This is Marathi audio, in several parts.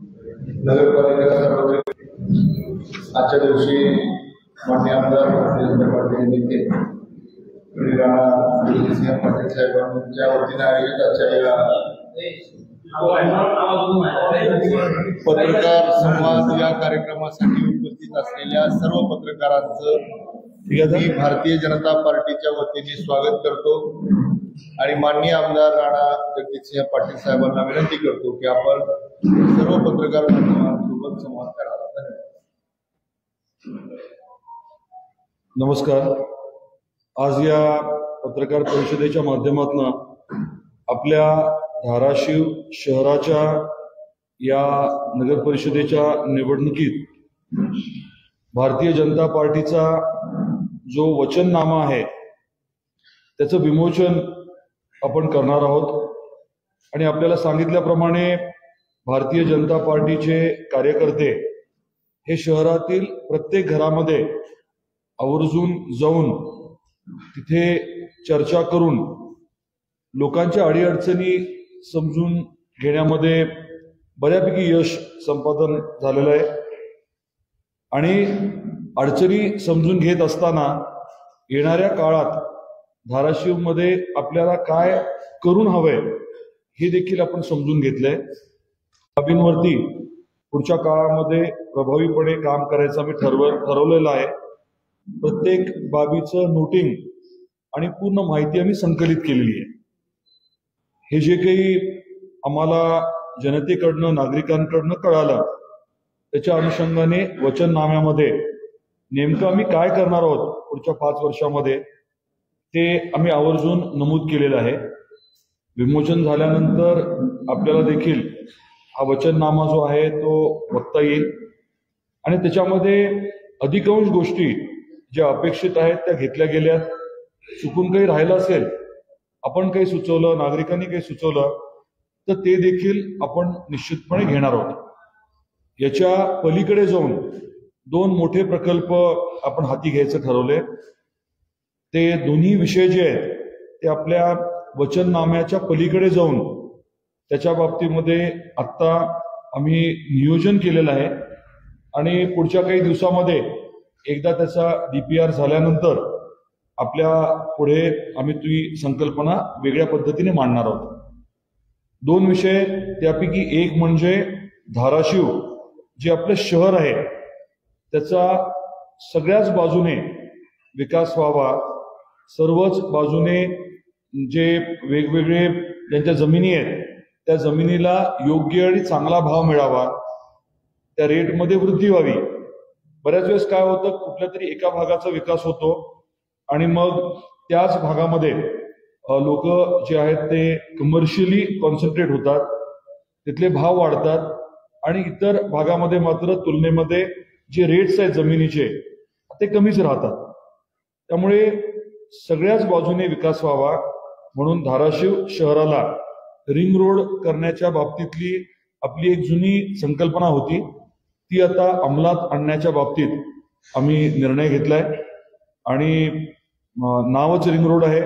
नगरपालिका सार्वत्रिक आजच्या दिवशी माननीय आमदार भारतीय जनता पार्टीचे नेते राणा जगजितसिंह पाटील साहेबांच्या वतीने आयोजित आजच्या पत्रकार संवाद या कार्यक्रमासाठी उपस्थित असलेल्या सर्व पत्रकारांचं मी भारतीय जनता पार्टीच्या वतीने स्वागत करतो आणि माननीय आमदार राणा जगजितसिंह पाटील साहेबांना विनंती करतो की आपण सर्व पत्रकार बांधवांसोबत संवाद करावा. नमस्कार. आज या पत्रकार परिषदेच्या माध्यमातून आपल्या धाराशिव शहराच्या या नगर परिषदेच्या निवडणुकीत भारतीय जनता पार्टीचा जो वचननामा आहे त्याचं विमोचन आपण करणार आहोत. आणि आपल्याला सांगितल्याप्रमाणे भारतीय जनता पार्टीचे कार्यकर्ते हे शहरातील प्रत्येक घरामध्ये आवर्जून जाऊन तिथे चर्चा करून लोकांच्या अडीअडचणी समजून घेण्यामध्ये बऱ्यापैकी यश संपादन झालेलं आहे. आणि अडचणी समजून घेत असताना येणाऱ्या काळात धाराशिवमध्ये आपल्याला काय करून हवंय हे देखील आपण समजून घेतलंय. बाबींवरती पुढच्या काळामध्ये प्रभावीपणे काम करायचं आम्ही ठरवलेलं आहे. प्रत्येक बाबीचं नोटिंग आणि पूर्ण माहिती आम्ही संकलित केलेली आहे. हे जे काही आम्हाला जनतेकडनं नागरिकांकडनं कळालं त्याच्या अनुषंगाने वचननाम्यामध्ये नेमकं आम्ही काय करणार आहोत पुढच्या 5 वर्षामध्ये ते आम्ही आवर्जून नमूद केलेलं आहे. विमोचन झाल्यानंतर आपल्याला देखील हा वचननामा जो आहे तो बघता येईल आणि त्याच्यामध्ये अधिकांश गोष्टी ज्या अपेक्षित आहेत त्या घेतल्या गेल्यात. चुकून काही राहिलं असेल, आपण काही सुचवलं, नागरिकांनी काही सुचवलं तर ते देखील आपण निश्चितपणे घेणार आहोत. याच्या पलीकडे जाऊन 2 मोठे प्रकल्प आपण हाती घ्यायचं ठरवले. ते दोन्ही विषय जे आहेत ते आपल्या वचननाम्याच्या पलीकडे जाऊन त्याच्या बाबतीमध्ये आत्ता आम्ही नियोजन केलेलं आहे आणि पुढच्या काही दिवसामध्ये एकदा त्याचा DPR झाल्यानंतर आपल्या पुढे आम्ही ती संकल्पना वेगळ्या पद्धतीने मांडणार आहोत. 2 विषय त्यापैकी एक म्हणजे धाराशिव जे आपलं शहर आहे त्याचा सगळ्याच बाजूने विकास व्हावा. सर्वच बाजूने जे वेगवेगळे ज्यांच्या जमिनी आहेत त्या जमिनीला योग्य आणि चांगला भाव मिळावा, त्या रेटमध्ये वृद्धी व्हावी. बऱ्याच वेळेस काय होतं, कुठल्या तरी एका भागाचा विकास होतो आणि मग त्याच भागामध्ये लोक जे आहेत ते कमर्शियली कॉन्सन्ट्रेट होतात, तिथले भाव वाढतात आणि इतर भागामध्ये मात्र तुलनेमध्ये जे रेट्स आहेत जमिनीचे ते कमीच राहतात. त्यामुळे सगळ्याच बाजूने विकास व्हावा म्हणून धाराशिव शहराला रिंग रोड करण्याच्या बाबतीतली आपली एक जुनी संकल्पना होती ती आता अंमलात आणण्याच्या बाबतीत आम्ही निर्णय घेतलाय. आणि नावच रिंग रोड आहे.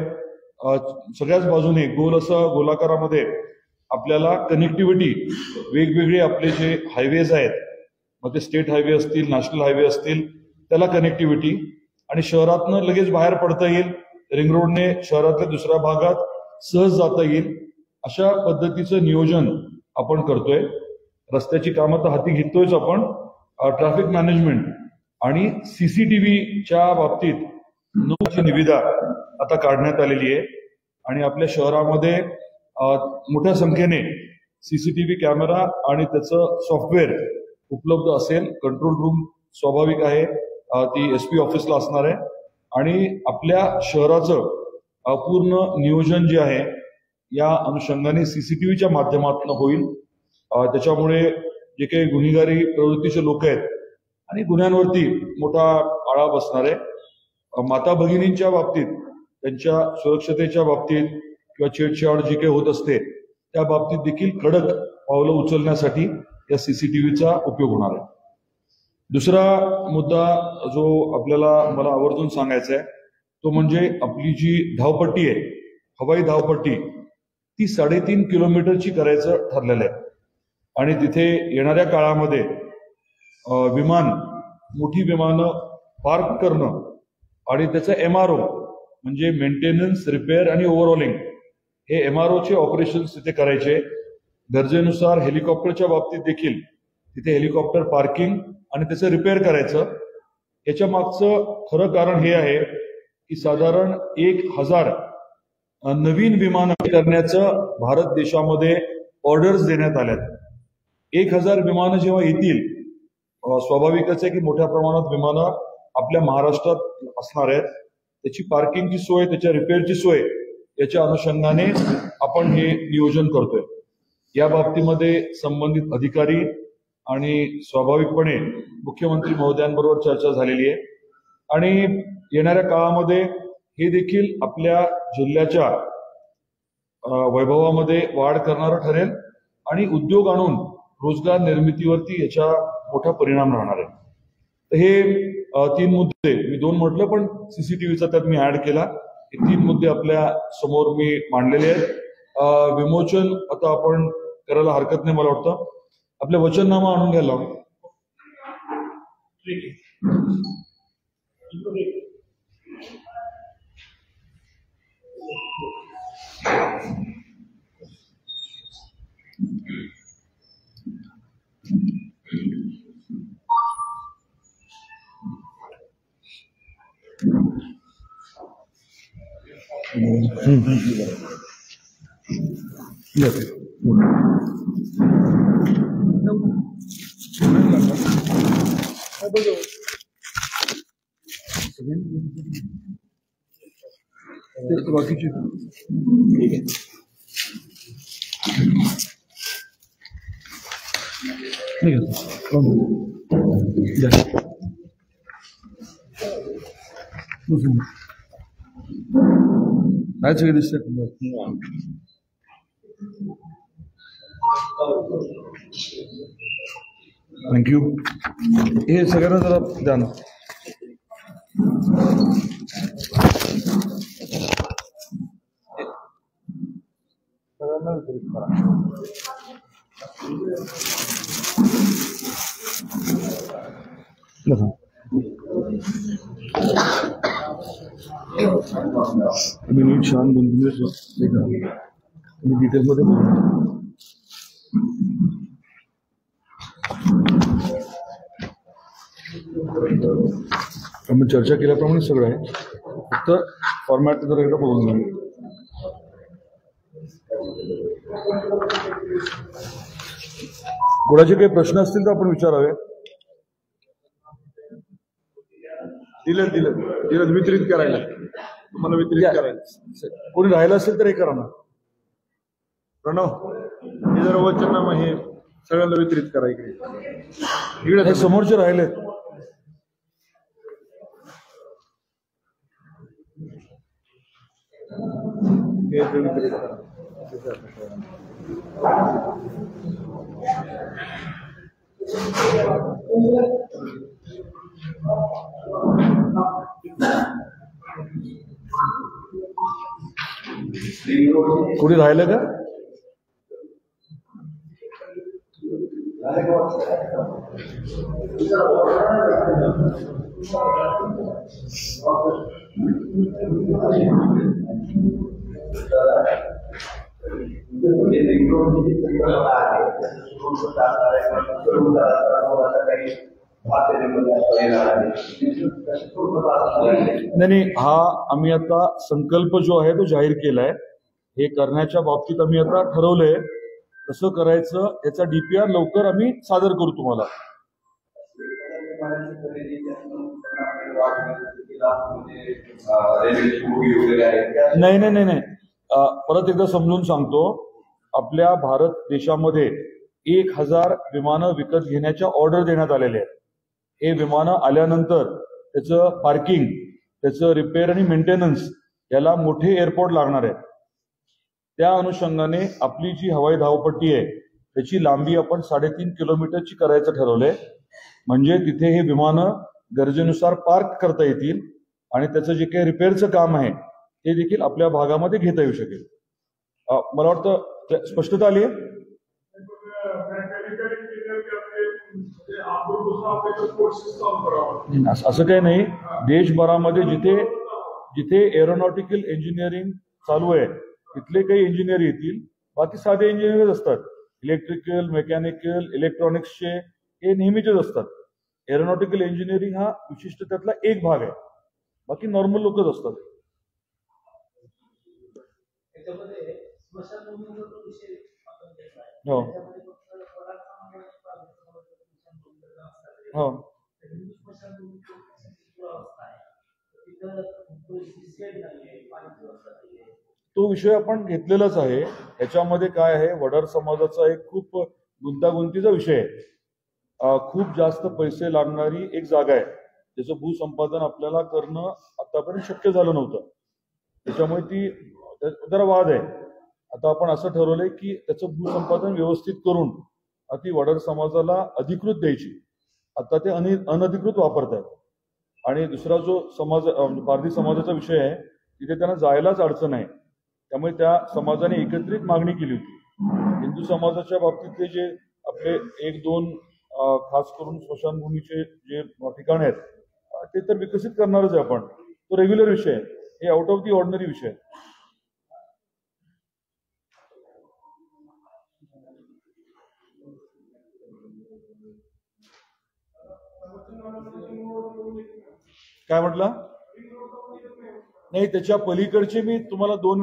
सगळ्याच बाजूने गोलाकारामध्ये आपल्याला कनेक्टिव्हिटी वेगवेगळे आपले जे हायवेज आहेत, मग ते स्टेट हायवे असतील, नॅशनल हायवे असतील, त्याला कनेक्टिव्हिटी आणि शहरातनं लगेच बाहेर पडता येईल. रिंग रोडने शहरातल्या दुसऱ्या भागात सहज जाता येईल अशा पद्धतीचं नियोजन आपण करतोय. रस्त्याची कामं तर हाती घेतोयच आपण. ट्रॅफिक मॅनेजमेंट आणि CCTVच्या बाबतीत 9ची निविदा आता काढण्यात आलेली आहे आणि आपल्या शहरामध्ये मोठ्या संख्येने CCTV कॅमेरा आणि त्याचं सॉफ्टवेअर उपलब्ध असेल. कंट्रोल रूम स्वाभाविक आहे, ती SP ऑफिसला असणार आहे आणि आपल्या शहराचं पूर्ण नियोजन जे आहे या अनुषंगाने CCTVच्या माध्यमातून होईल. त्याच्यामुळे जे काही गुन्हेगारी प्रवृत्तीचे लोक आहेत आणि गुन्ह्यांवरती मोठा आळा बसणार आहे. माता भगिनींच्या बाबतीत, त्यांच्या सुरक्षतेच्या बाबतीत किंवा छेडछाड जी काही होत असते त्या बाबतीत देखील कडक पावलं उचलण्यासाठी या CCTVचा उपयोग होणार आहे. दुसरा मुद्दा जो मला आवर्जून सांगायचा आहे तो म्हणजे आपली जी धावपट्टी आहे, हवाई धावपट्टी, ती 3.5 किलोमीटरची करायचं ठरलेलं आहे. आणि तिथे येणाऱ्या काळामध्ये मोठी विमानं पार्क करणं आणि त्याचं MRO म्हणजे मेंटेनन्स, रिपेअर आणि ओव्हरऑलिंग हे MROचे ऑपरेशन्स तिथे करायचे. गरजेनुसार हेलिकॉप्टरच्या बाबतीत देखील तिथे हेलिकॉप्टर पार्किंग आणि त्याचं रिपेअर करायचं. याच्या मागचं खरं कारण हे आहे की साधारण 1000 नवीन विमानं करण्याचं भारत देशामध्ये ऑर्डर्स देण्यात आल्यात. 1000 विमानं जेव्हा येतील, स्वाभाविकच आहे की मोठ्या प्रमाणात विमानं आपल्या महाराष्ट्रात असणार आहेत. त्याची पार्किंगची सोय, त्याच्या रिपेअरची सोय याच्या अनुषंगाने आपण हे नियोजन करतोय. या बाबतीमध्ये संबंधित अधिकारी आणि स्वाभाविकपणे मुख्यमंत्री महोदयांबरोबर चर्चा झालेली आहे आणि येणाऱ्या काळामध्ये हे देखील आपल्या जिल्ह्याच्या वैभवामध्ये वाढ करणारं ठरेल आणि उद्योग आणून रोजगार निर्मितीवरती याचा मोठा परिणाम राहणार आहे. तर हे 3 मुद्दे मी 2 म्हटलं, पण CCTVचा त्यात मी ऍड केला. हे 3 मुद्दे आपल्या समोर मी मांडलेले आहेत. विमोचन आता आपण करायला हरकत नाही मला वाटतं. आपल्या वचननामा आणून घ्यायला लावा. बाकीची ठीक आहे. नाही सगळे दिसत. थँक्यू. हे सगळ्यांना जरा द्या ना. मी नीट छान डिटेलमध्ये आपण चर्चा केल्याप्रमाणे सगळं आहे. फक्त फॉर्मॅट जर एकदा बघून घ्या. कोणाचे काही प्रश्न असतील तर आपण विचारावे. दिलं वितरित करायला, तुम्हाला वितरित करायला. कोणी राहिलं असेल तर हे करा ना. प्रणव, हे जर वचननामा हे सगळ्यांना वितरित करा. इकडे समोरचे राहिले. वितरित करा. कोणी राहिलं का? नाही, हा आम्ही आता संकल्प जो आहे तो जाहीर केलाय. हे करण्याच्या बाबतीत आम्ही आता ठरवलंय कसं करायचं. याचा DPR लवकर आम्ही सादर करू तुम्हाला. नाही. परत एकदा समजून सांगतो. आपल्या भारत देशामध्ये 1000 विमानं विकत घेण्याच्या ऑर्डर देण्यात आलेल्या आहेत. हे विमानं आल्यानंतर त्याचं पार्किंग, त्याचं रिपेअर आणि मेंटेनन्स याला मोठे एअरपोर्ट लागणार आहेत. त्या अनुषंगाने आपली जी हवाई धावपट्टी आहे त्याची लांबी आपण 3.5 किलोमीटरची करायचं ठरवलंय. म्हणजे तिथे हे विमानं गरजेनुसार पार्क करता येतील आणि त्याचं जे काही रिपेअरचं काम आहे ते देखील आपल्या भागामध्ये घेता येऊ शकेल. मला वाटतं स्पष्टता आली आहे. असं काही नाही. देशभरामध्ये जिथे जिथे एरोनॉटिकल इंजिनिअरिंग चालू आहे तिथले काही इंजिनियर येतील, बाकी साधे इंजिनियर असतात. इलेक्ट्रिकल, मेकॅनिकल, इलेक्ट्रॉनिक्सचे हे नेहमीचेच असतात. एरोनॉटिकल इंजिनिअरिंग हा विशिष्ट त्यातला एक भाग आहे, बाकी नॉर्मल लोकच असतात. हो हो तो विषय आपण घेतलेलाच आहे. याच्यामध्ये काय आहे, वडार समाजाचा एक खूप गुंतागुंतीचा विषय आहे. खूप जास्त पैसे लागणारी एक जागा आहे, त्याचं भूसंपादन आपल्याला करणं आतापर्यंत शक्य झालं नव्हतं. त्याच्यामुळे ती जरा वाद आहे. आता आपण असं ठरवलंय की त्याचं भूसंपादन व्यवस्थित करून ती वडार समाजाला अधिकृत द्यायची. आता ते अनधिकृत वापरतात. आणि दुसरा जो समाज पारधी समाजाचा विषय आहे, तिथे त्यांना जायलाच अडचण आहे. त्यामुळे त्या समाजाने एकत्रित मागणी केली होती. हिंदू समाजाच्या बाबतीतले जे आपले एक दोन खास करून स्मशानभूमीचे जे ठिकाण आहेत ते तर विकसित करणारच आहे आपण. तो रेग्युलर विषय आहे, हे आउट ऑफ दी ऑर्डिनरी विषय आहे. काय म्हटलं? नाही, त्याच्या पलीकडचे मी तुम्हाला तीन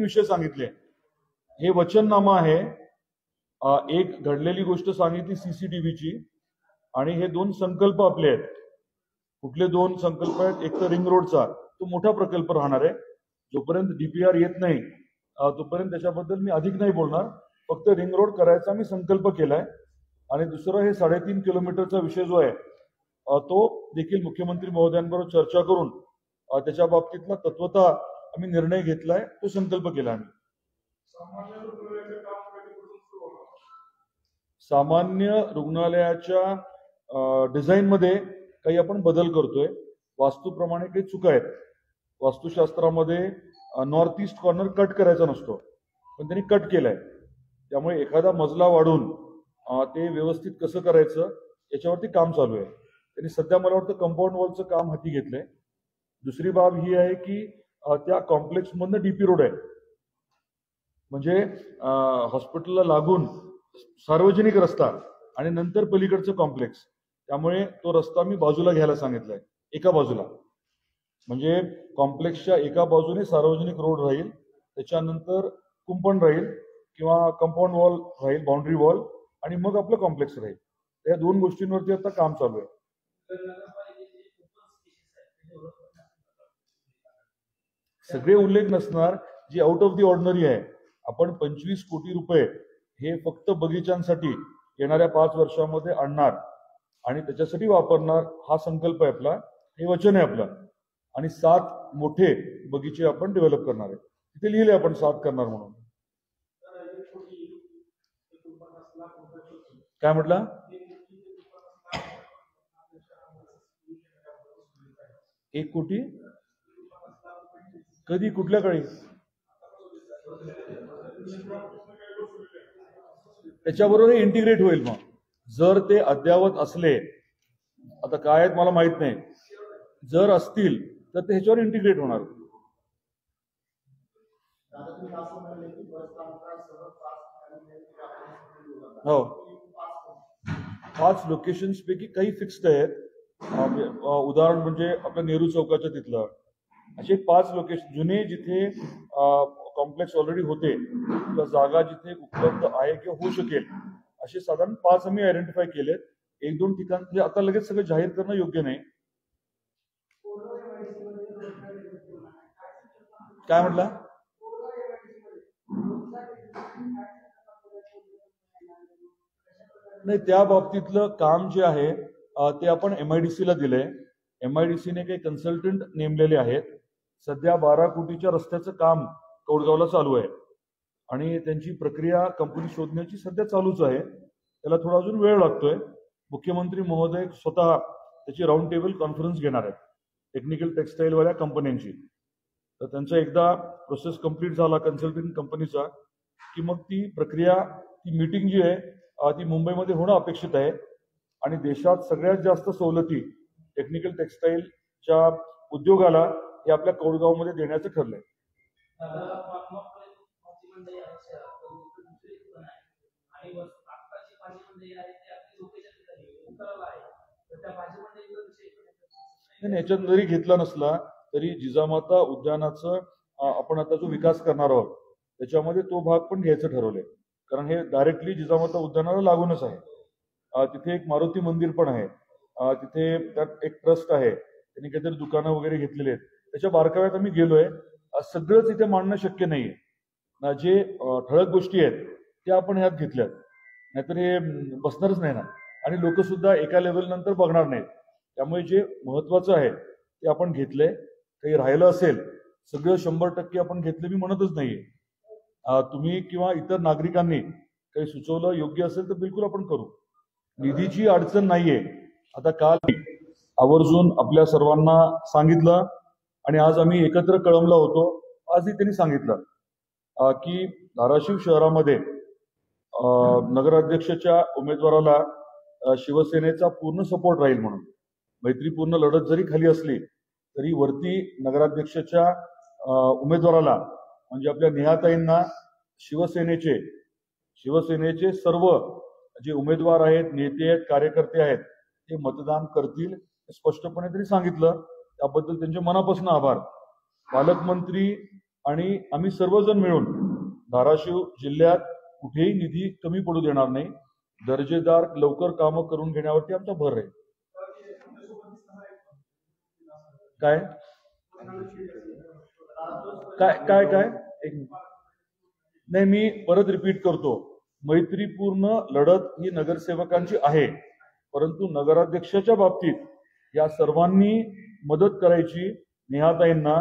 विषय सांगितले. हे वचननामा आहे. एक घडलेली गोष्ट सांगितली सीसीटीव्हीची, आणि हे दोन संकल्प आपले आहेत. कुठले दोन संकल्प आहेत? एक तर रिंग रोडचा, तो मोठा प्रकल्प राहणार आहे. जोपर्यंत डीपीआर येत नाही तोपर्यंत त्याच्याबद्दल मी अधिक नाही बोलणार. फक्त रिंग रोड करायचा मी संकल्प केलाय. आणि दुसरं हे 3.5 किलोमीटरचा विषय जो आहे तो देखील मुख्यमंत्री महोदयांबरोबर चर्चा करून त्याच्या बाबतीतला तत्वतः आम्ही निर्णय घेतलाय, तो संकल्प केला आम्ही. सामान्य रुग्णालयाच्या डिझाईनमध्ये काही आपण बदल करतोय. वास्तूप्रमाणे काही चुका आहेत. वास्तुशास्त्रामध्ये नॉर्थ ईस्ट कॉर्नर कट करायचा नसतो, पण त्यांनी कट केलाय. त्यामुळे एखादा मजला वाढून ते व्यवस्थित कसं करायचं याच्यावरती काम चालू आहे. त्यांनी सध्या मला वाटतं कंपाऊंड वॉलचं काम हाती घेतलंय. दुसरी बाब ही आहे की त्या कॉम्प्लेक्समधनं डीपी रोड आहे, म्हणजे हॉस्पिटलला लागून सार्वजनिक रस्ता आणि नंतर पलीकडचं कॉम्प्लेक्स. त्यामुळे तो रस्ता मी बाजूला घ्यायला सांगितलाय, एका बाजूला. म्हणजे कॉम्प्लेक्सच्या एका बाजूने सार्वजनिक रोड राहील, त्याच्यानंतर कुंपण राहील किंवा कंपाऊंड वॉल राहील, बाउंड्री वॉल, आणि मग आपलं कॉम्प्लेक्स राहील. या दोन गोष्टींवरती आता काम चालू आहे. सगळे उल्लेख नसणार, जी आउट ऑफ दी ऑर्डिनरी आहे. आपण 25 कोटी रुपये हे फक्त बगीचांसाठी येणाऱ्या 5 वर्षामध्ये आणणार आणि त्याच्यासाठी वापरणार, हा संकल्प आहे आपला, हे वचन आहे आपलं. आणि 7 मोठे बगीचे आपण डेव्हलप करणार आहे. तिथे लिहिले आपण 7 करणार म्हणून. काय म्हटलं? एक कोटी कधी, कुठल्या काळी? त्याच्याबरोबर हे इंटिग्रेट होईल. मग जर ते अद्यावत असले, आता काय आहेत मला माहित नाही, जर असतील तर ते ह्याच्यावर इंटिग्रेट होणार. हो, 5 लोकेशन्स पैकी काही फिक्स्ड आहेत. उदाहरण म्हणजे आपल्या नेहरू चौकाच्या तिथलं असे 5 लोकेशन जुने, जिथे कॉम्प्लेक्स ऑलरेडी होते किंवा जागा जिथे उपलब्ध आहे किंवा होऊ शकेल, असे साधारण 5 आम्ही आयडेंटिफाय केलेत. 1-2 ठिकाण म्हणजे आता लगेच सगळं जाहीर करणं योग्य नाही. काय म्हटलं? नाही, त्या बाबतीतलं काम जे आहे ते आपण MIDC ला दिलंय. MIDCने काही कन्सल्टंट नेमलेले आहेत. सध्या 12 कोटीच्या रस्त्याचं काम कौडगावला चालू आहे आणि त्यांची प्रक्रिया कंपनी शोधण्याची सध्या चालूच आहे. त्याला थोडा अजून वेळ लागतोय. मुख्यमंत्री महोदय स्वतः त्याची राऊंड टेबल कॉन्फरन्स घेणार आहेत टेक्निकल टेक्सटाईलवाल्या कंपन्यांची. तर त्यांचा एकदा प्रोसेस कंप्लीट झाला कन्सल्टिंग कंपनीचा की मग ती प्रक्रिया, ती मीटिंग जी आहे ती मुंबईमध्ये होणं अपेक्षित आहे. आणि देशात सगळ्यात जास्त सवलती टेक्निकल टेक्सटाईलच्या उद्योगाला हे आपल्या कौडगावमध्ये देण्याचं ठरलंय. याच्यात जरी घेतला नसला तरी जिजामाता उद्यानाचं आपण आता जो विकास करणार आहोत त्याच्यामध्ये तो भाग पण घ्यायचं ठरवलंय, कारण हे डायरेक्टली जिजामाता उद्यानाला लागूनच आहे. तिथे एक मारुती मंदिर पण आहे, तिथे त्यात एक ट्रस्ट आहे, त्यांनी काहीतरी दुकानं वगैरे घेतलेली आहेत. त्याच्या बारकाव्यात आम्ही गेलोय. सगळंच इथे मांडणं शक्य नाहीये. जे ठळक गोष्टी आहेत त्या आपण ह्यात घेतल्यात, नाहीतर हे बसणारच नाही ना, आणि लोक सुद्धा एका लेवल नंतर बघणार नाहीत. त्यामुळे जे महत्वाचं आहे ते आपण घेतलंय. काही राहिलं असेल सगळं 100% आपण घेतलं मी म्हणतच नाहीये. तुम्ही किंवा इतर नागरिकांनी काही सुचवलं योग्य असेल तर बिलकुल आपण करू. निधीची अडचण नाहीये. आता काल आवर्जून आपल्या सर्वांना सांगितलं आणि आज आम्ही एकत्र कळमला होतो. आजही त्यांनी सांगितलं की धाराशिव शहरामध्ये नगराध्यक्षाच्या उमेदवाराला शिवसेनेचा पूर्ण सपोर्ट राहील म्हणून. मैत्रीपूर्ण लढत जरी खाली असली तरी वरती नगराध्यक्षाच्या उमेदवाराला म्हणजे आपल्या नेहाताईंना शिवसेनेचे सर्व जे उमेदवार आहेत, नेते आहेत, कार्यकर्ते आहेत ते मतदान करतील स्पष्टपणे त्यांनी सांगितलं. त्याबद्दल त्यांचे मनापासून आभार. पालकमंत्री आणि आम्ही सर्वजण मिळून धाराशिव जिल्ह्यात कुठेही निधी कमी पडू देणार नाही. दर्जेदार लवकर कामं करून घेण्यावरती आमचा भर आहे. काय काय काय काय एक नाही, मी परत रिपीट करतो, मैत्रीपूर्ण लढत ही नगरसेवकांची आहे, परंतु नगराध्यक्षाच्या बाबतीत या सर्वांनी मदत करायची. नेहाताईंना,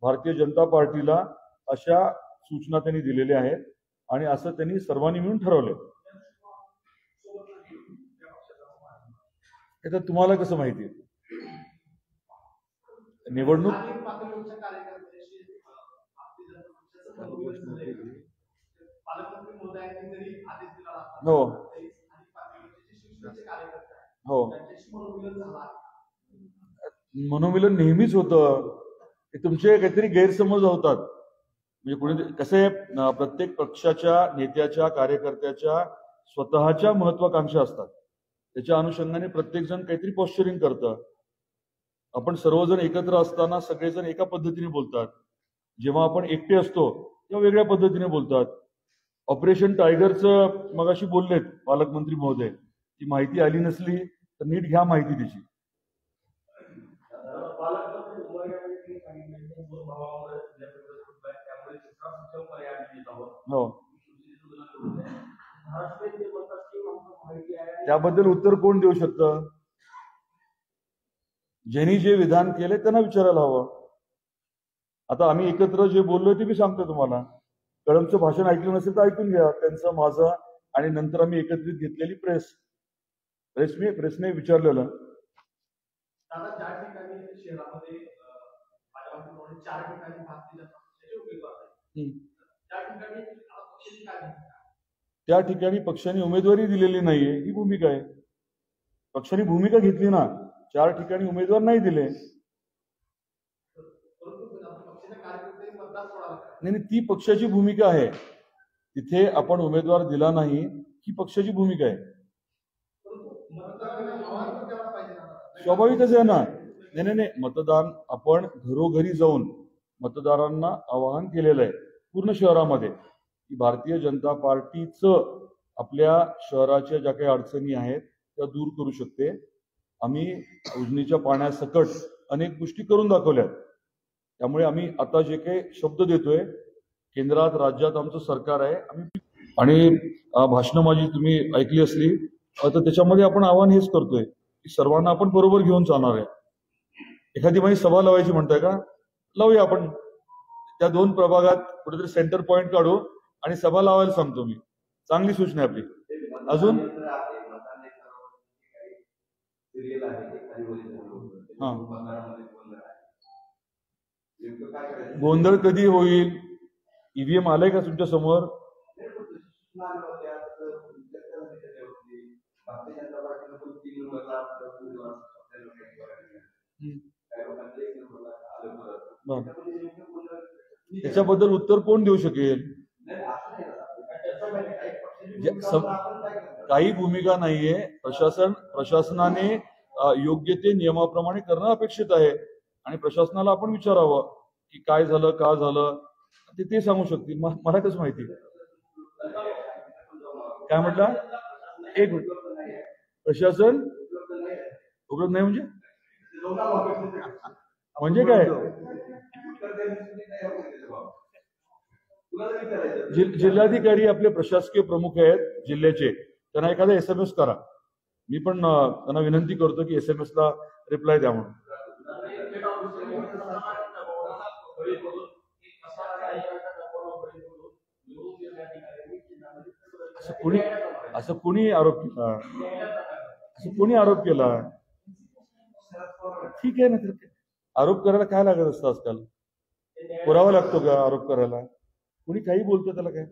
भारतीय जनता पार्टीला अशा सूचना त्यांनी दिलेल्या आहेत आणि असं त्यांनी सर्वांनी मिळून ठरवलंय. आता तुम्हाला कसं माहिती निवडणूक हो हो मनोमिलन नेहमीच होतं. तुमचे काहीतरी गैरसमज होतात. म्हणजे कोणी कसं आहे, प्रत्येक पक्षाच्या नेत्याच्या कार्यकर्त्याच्या स्वतःच्या महत्वाकांक्षा असतात. त्याच्या अनुषंगाने प्रत्येक जण काहीतरी पॉस्चरिंग करतं. आपण सर्वजण एकत्र असताना सगळेजण एका पद्धतीने बोलतात. जेव्हा आपण एकटे असतो तेव्हा वेगळ्या पद्धतीने बोलतात. ऑपरेशन टायगरचं मगाशी बोललेत पालकमंत्री महोदय, ती माहिती आली नसली तर नीट घ्या माहिती त्याची. हो, त्याबद्दल उत्तर कोण देऊ शकतं? ज्यांनी जे विधान केले त्यांना विचारायला हवं. आता आम्ही एकत्र जे बोललोय ते मी सांगतो तुम्हाला. कळमचं भाषण ऐकलं नसेल तर ऐकून घ्या, त्यांचं माझं, आणि नंतर आम्ही एकत्रित घेतलेली प्रेसने विचारलेलं. त्या ठिकाणी पक्षाने उमेदवारी दिलेली नाहीये ही भूमिका आहे. पक्षाने भूमिका घेतली ना, 4 ठिकाणी उमेदवार नाही दिले. नाही, ती पक्षाची भूमिका आहे. तिथे आपण उमेदवार दिला नाही ही पक्षाची भूमिका आहे. स्वाभाविकच आहे ना. नाही, मतदान आपण घरोघरी जाऊन मतदारांना आवाहन केलेलं आहे पूर्ण शहरामध्ये की भारतीय जनता पार्टीचं आपल्या शहराच्या ज्या काही अडचणी आहेत त्या दूर करू शकते. आम्ही उजनीच्या पाण्यासकट अनेक गोष्टी करून दाखवल्यात. त्यामुळे आम्ही आता जे काही शब्द देतोय, केंद्रात राज्यात आमचं सरकार आहे, आणि भाषणं माझी तुम्ही ऐकली असली तर त्याच्यामध्ये आपण आव्हान हेच करतोय की सर्वांना आपण बरोबर घेऊन चालणार आहे. एखादी माझी सभा लावायची म्हणताय का, लावूया आपण. त्या 2 प्रभागात कुठेतरी सेंटर पॉइंट काढू आणि सभा लावायला सांगतो मी. चांगली सूचना आहे आपली. अजून गोंधळ कधी होईल? ईव्हीएम आलंय का तुमच्या समोर? याच्याबद्दल उत्तर कोण देऊ शकेल? काही भूमिका नाहीये. प्रशासनाने योग्य ते नियमाप्रमाणे करणं अपेक्षित आहे आणि प्रशासनाला आपण विचारावं की काय झालं, का झालं, ते सांगू शकतील. मला कसं माहिती? काय म्हटलं? एक मिनिट. प्रशासन उपलब्ध नाही म्हणजे काय? जिल्हाधिकारी आपले प्रशासकीय प्रमुख आहेत जिल्ह्याचे, त्यांना एखादा SMS करा. मी पण त्यांना विनंती करतो की SMS ला रिप्लाय द्या म्हणून. असं कुणी आरोप केला? ठीक आहे ना, आरोप करायला काय लागत असतं आजकाल? पुरावा लागतो का आरोप करायला? कुणी काही बोलतो त्याला काय?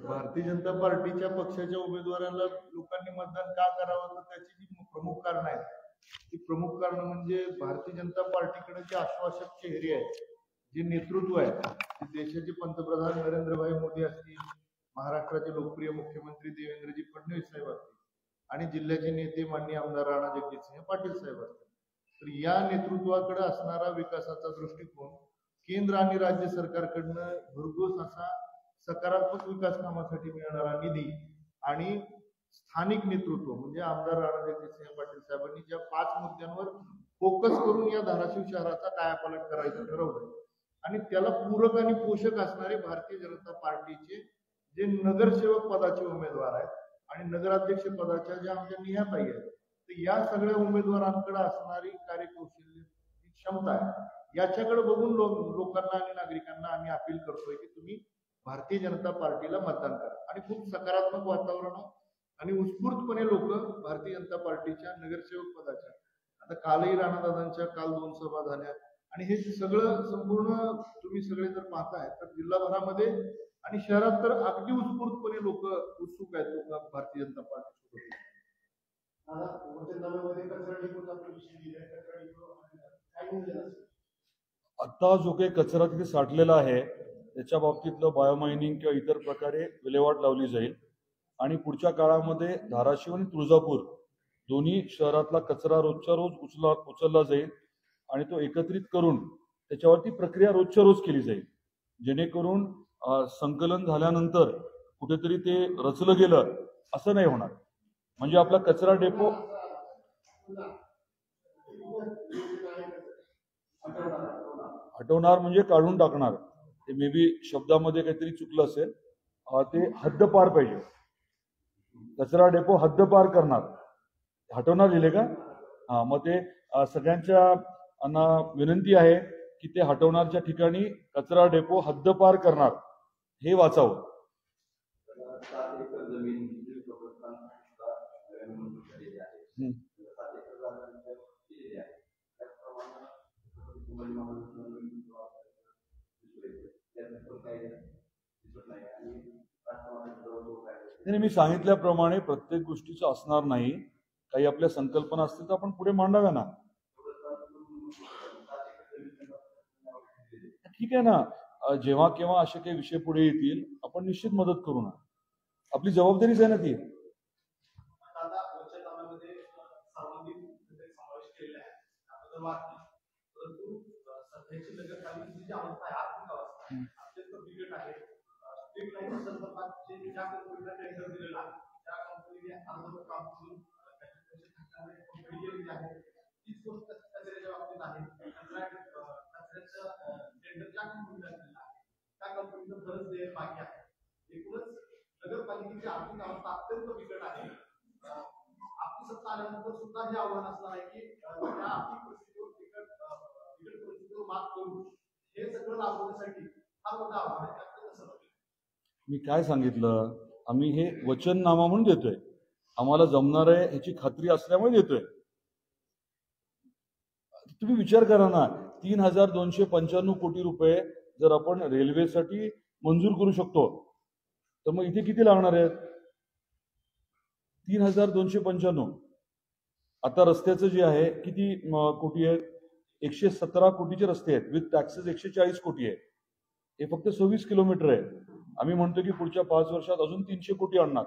भारतीय जनता पार्टीच्या पक्षाच्या उमेदवाराला लोकांनी मतदान का करावं, तर त्याची जी प्रमुख कारण आहेत ती प्रमुख कारण म्हणजे भारतीय जनता पार्टीकडे जे आश्वासक चेहरे आहेत, जे नेतृत्व आहे, ते देशाचे पंतप्रधान नरेंद्रभाई मोदी असतील, महाराष्ट्राचे लोकप्रिय मुख्यमंत्री देवेंद्रजी फडणवीस साहेब असतील आणि जिल्ह्याचे नेते माननीय आमदार राणा जगजितसिंह पाटील साहेब असतील. तर या नेतृत्वाकडे असणारा विकासाचा दृष्टिकोन, केंद्र आणि राज्य सरकारकडनं भरघोस असा सकारात्मक विकास कामासाठी मिळणारा निधी आणि स्थानिक नेतृत्व म्हणजे आमदार राणा जगजितसिंह पाटील साहेबांनी ज्या 5 मुद्द्यांवर फोकस करून या धाराशिव शहराचा कायापालट करायचं ठरवलं आणि त्याला पूरक आणि पोषक असणारे भारतीय जनता पार्टीचे जे नगरसेवक पदाचे उमेदवार आहेत आणि नगराध्यक्ष पदाच्या ज्या आमच्या निहाताई आहेत, तर या सगळ्या उमेदवारांकडे असणारी कार्यकौशल्य, क्षमता आहे, याच्याकडे बघून लोकांना आणि नागरिकांना आम्ही अपील करतोय की तुम्ही भारतीय जनता पार्टीला मतदान करा. आणि खूप सकारात्मक वातावरण आणि उत्स्फूर्तपणे लोक भारतीय जनता पार्टीच्या नगरसेवक पदाच्या, आता कालही राणादादांच्या काल 2 सभा झाल्या आणि हे सगळं संपूर्ण तुम्ही सगळे जर पाहताय तर जिल्हाभरामध्ये आणि शहरात तर अगदी उत्स्फूर्तपणे लोक उत्सुक आहेत लोक भारतीय जनता पार्टी. आता जो काही कचरा तिथे साठलेला आहे त्याच्या बाबतीतलं बायोमायनिंग किंवा इतर प्रकारे विल्हेवाट लावली जाईल आणि पुढच्या काळामध्ये धाराशिव आणि तुळजापूर दोन्ही शहरातला कचरा रोजच्या रोज उचलला जाईल आणि तो एकत्रित करून त्याच्यावरती प्रक्रिया रोजच्या रोज केली जाईल, जेणेकरून संकलन झाल्यानंतर कुठेतरी ते रचलं गेलं असं नाही होणार. म्हणजे आपला कचरा डेपो हटवणार म्हणजे काढून टाकणार, ते मे बी शब्दामध्ये काहीतरी चुकलं असेल. ते हद्दपार पाहिजे. कचरा डेपो हद्दपार करणार, हटवणार लिहिले का? मग ते सगळ्यांच्या विनंती आहे की ते हटवणारच्या ठिकाणी कचरा डेपो हद्दपार करणार हे वाचावं. मी सांगितल्याप्रमाणे प्रत्येक गोष्टीचं असणार नाही. काही आपल्या संकल्पना असतील तर आपण पुढे मांडाव्या ना. ठीक आहे ना, जेव्हा केव्हा असे काही विषय पुढे येतील आपण निश्चित मदत करू ना. आपली जबाबदारीच आहे ना ती. नगरपालिकेची आर्थिक अवस्था अत्यंत बिकट आहे. आपली सत्ता आल्यानंतर सुद्धा हे आव्हान असणार आहे की त्या आर्थिक परिस्थितीवर बिकट परिस्थितीवर मात करून हे सगळं राबवण्यासाठी हा मोठा आव्हान आहे. मी काय सांगितलं, आम्ही हे वचननामा म्हणून देतोय, आम्हाला जमणार आहे ह्याची खात्री असल्यामुळे देतोय. तुम्ही विचार करा ना, 3,295 कोटी रुपये जर आपण रेल्वेसाठी मंजूर करू शकतो तर मग इथे किती लागणार आहेत? 3,295. आता रस्त्याचं जे आहे किती कोटी आहेत? 117 कोटीचे रस्ते आहेत, विथ टॅक्सेस 140 कोटी आहे. हे फक्त 26 किलोमीटर आहे. आम्ही म्हणतो की पुढच्या 5 वर्षात अजून 300 कोटी आणणार.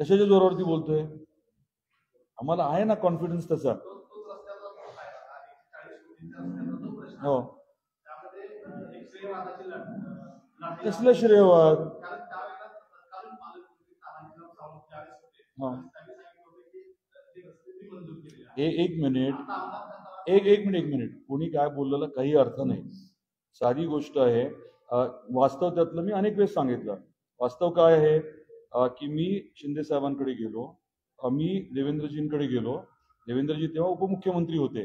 कशाच्या जोरावरती बोलतोय? आम्हाला आहे ना कॉन्फिडन्स तसा. हो, कसलं श्रेयवाद? एक मिनिट कोणी काय बोललेला काही अर्थ नाही. साधी गोष्ट आहे. वास्तव त्यातलं मी अनेक वेळेस सांगितलं. वास्तव काय आहे की मी शिंदे साहेबांकडे गेलो, मी देवेंद्रजींकडे गेलो. देवेंद्रजी तेव्हा उपमुख्यमंत्री होते.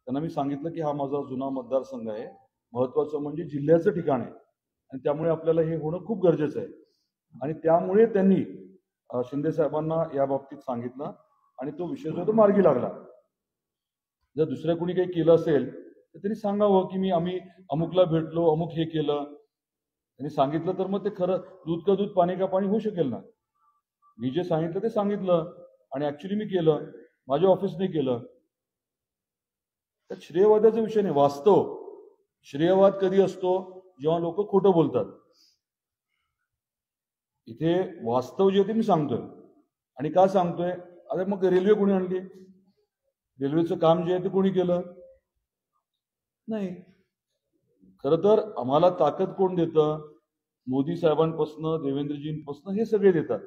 त्यांना मी सांगितलं की हा माझा जुना मतदारसंघ आहे, महत्वाचं म्हणजे जिल्ह्याचं ठिकाण आहे आणि त्यामुळे आपल्याला हे होणं खूप गरजेचं आहे. आणि त्यामुळे त्यांनी शिंदे साहेबांना या बाबतीत सांगितलं आणि तो विषय जो तो मार्गी लागला. जर दुसऱ्या कोणी काही केलं असेल तर त्यांनी सांगावं की आम्ही अमुकला भेटलो, अमुक हे केलं. त्यांनी सांगितलं तर मग ते खरं दूध का दूध पाणी का पाणी होऊ शकेल ना. मी जे सांगितलं ते सांगितलं आणि ऍक्च्युली मी केलं, माझ्या ऑफिसने केलं. तर श्रेयवादाचा विषय नाही. वास्तव श्रेयवाद कधी असतो? जेव्हा लोक खोटं बोलतात. इथे वास्तव जे ते मी सांगतोय. आणि का सांगतोय? अरे मग रेल्वे कोणी आणली? रेल्वेचं काम जे आहे ते कोणी केलं? नाही. खरं तर आम्हाला ताकद कोण देतं? मोदी साहेबांपासून, देवेंद्रजींपासून हे सगळे देतात.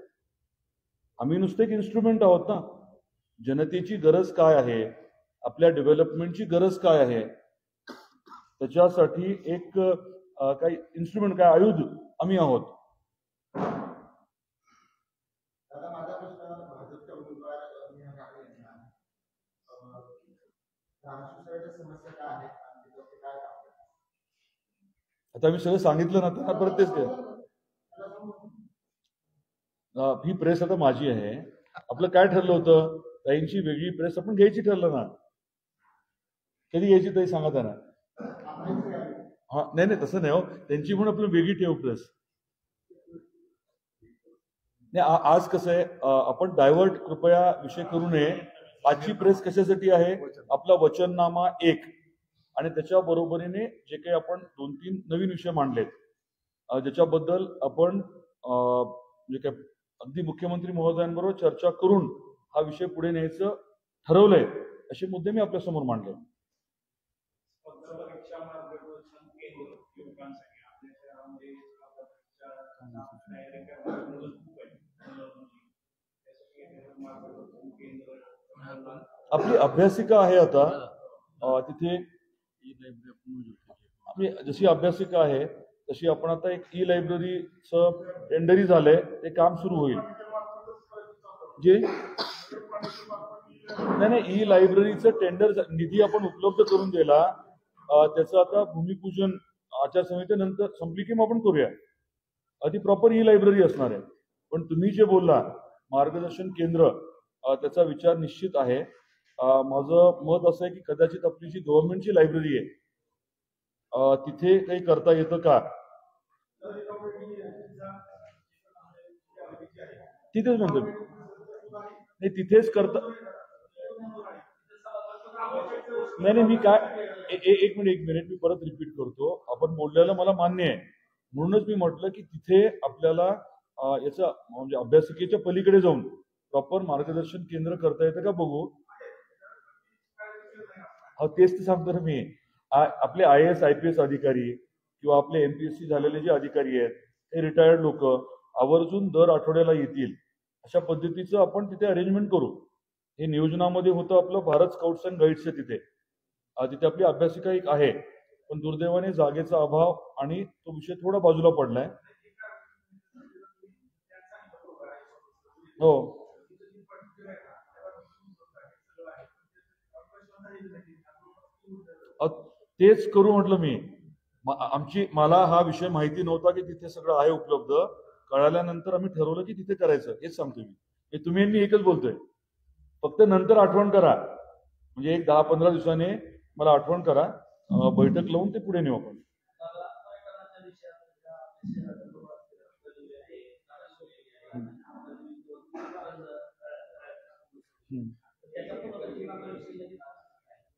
आम्ही नुसते एक इन्स्ट्रुमेंट आहोत ना. जनतेची गरज काय आहे, आपल्या डेव्हलपमेंटची गरज काय आहे, त्याच्यासाठी एक काही इन्स्ट्रुमेंट, काय आयुध आम्ही आहोत. आता मी सगळं सांगितलं ना, तर परत तेच काय. ही प्रेस आता माझी आहे. आपलं काय ठरलं होतं? ताईंची वेगळी प्रेस आपण घ्यायची ठरलं ना. कधी घ्यायची ताई सांगा त्यांना. हा नाही तसं नाही हो, त्यांची म्हणून आपलं वेगळी ठेव प्रेस. नाही आज कसं आहे, आपण डायव्हर्ट कृपया विषय करू नये. आजची प्रेस कशासाठी आहे? आपला वचननामा 1 आणि त्याच्या बरोबरीने जे काही आपण 2-3 नवीन विषय मांडलेत, ज्याच्याबद्दल आपण जे काही अगदी मुख्यमंत्री महोदयांबरोबर चर्चा करून हा विषय पुढे न्यायचं ठरवलंय, असे मुद्दे मी आपल्या समोर मांडले. आपली अभ्यासिका आहे आता तिथे. आपली जशी अभ्यासिका आहे तशी आपण आता एक ई लायब्ररीचं टेंडरही झालंय, ते काम सुरू होईल. जे नाही ई लायब्ररीचं टेंडर निधी आपण उपलब्ध करून दिला, त्याचं आता भूमिपूजन आचारसंहितेनंतर संपली की मग आपण करूया. आधी प्रॉपर ई लायब्ररी असणार आहे. पण तुम्ही जे बोलला मार्गदर्शन केंद्र, त्याचा विचार निश्चित आहे. माझं मत असं आहे की कदाचित आपली जी गव्हर्नमेंटची लायब्ररी आहे तिथे काही करता येतं का? तिथेच म्हणतो मी. नाही तिथेच करता. नाही मी काय एक मिनिट मी परत रिपीट करतो. आपण बोललेलं मला मान्य आहे, म्हणूनच मी म्हटलं की तिथे आपल्याला याचा म्हणजे अभ्यासिकेच्या पलीकडे जाऊन प्रॉपर मार्गदर्शन केंद्र करता येतं का बघू. तेच तर सांगतो ना मी. आपले IAS IPS अधिकारी किंवा आपले MPSC झालेले जे अधिकारी आहेत, ते रिटायर्ड लोक आवर्जून दर आठवड्याला येतील, अशा पद्धतीचं आपण तिथे अरेंजमेंट करू. हे नियोजनामध्ये होतं आपलं भारत स्काउट्स अँड गाईड्स आहे. तिथे आपली अभ्यासिका एक आहे, पण दुर्दैवाने जागेचा अभाव आणि तो विषय थोडा बाजूला पडलाय. हो तेच करू म्हटलं मी. मला हा विषय माहिती नव्हता की तिथे सगळं आहे उपलब्ध. कळाल्यानंतर आम्ही ठरवलं की तिथे करायचं. हेच सांगतो मी. तुम्ही मी एकच बोलतोय, फक्त नंतर आठवण करा. म्हणजे एक 10-15 दिवसाने मला आठवण करा, बैठक लावून ते पुढे नेऊ आपण.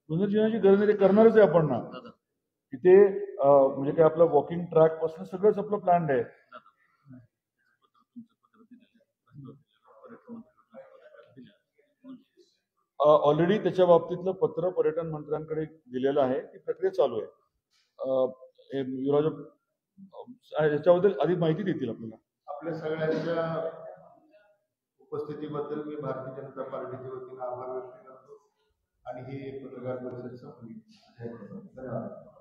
पुनर्जीवनाची गरज नाही, ते करणारच आहे आपण ना. तिथे म्हणजे काय आपलं वॉकिंग ट्रॅक पासून सगळंच आपलं प्लॅन आहे. ऑलरेडी त्याच्या बाबतीतलं पत्र पर्यटन मंत्र्यांकडे दिलेलं आहे, ती प्रक्रिया चालू आहे. युवराज याच्याबद्दल अधिक माहिती देतील आपल्याला. आपल्या सगळ्यांच्या उपस्थितीबद्दल मी भारतीय जनता पार्टीच्या वतीने आभार व्यक्त करतो आणि ही पत्रकार परिषद संपली. धन्यवाद.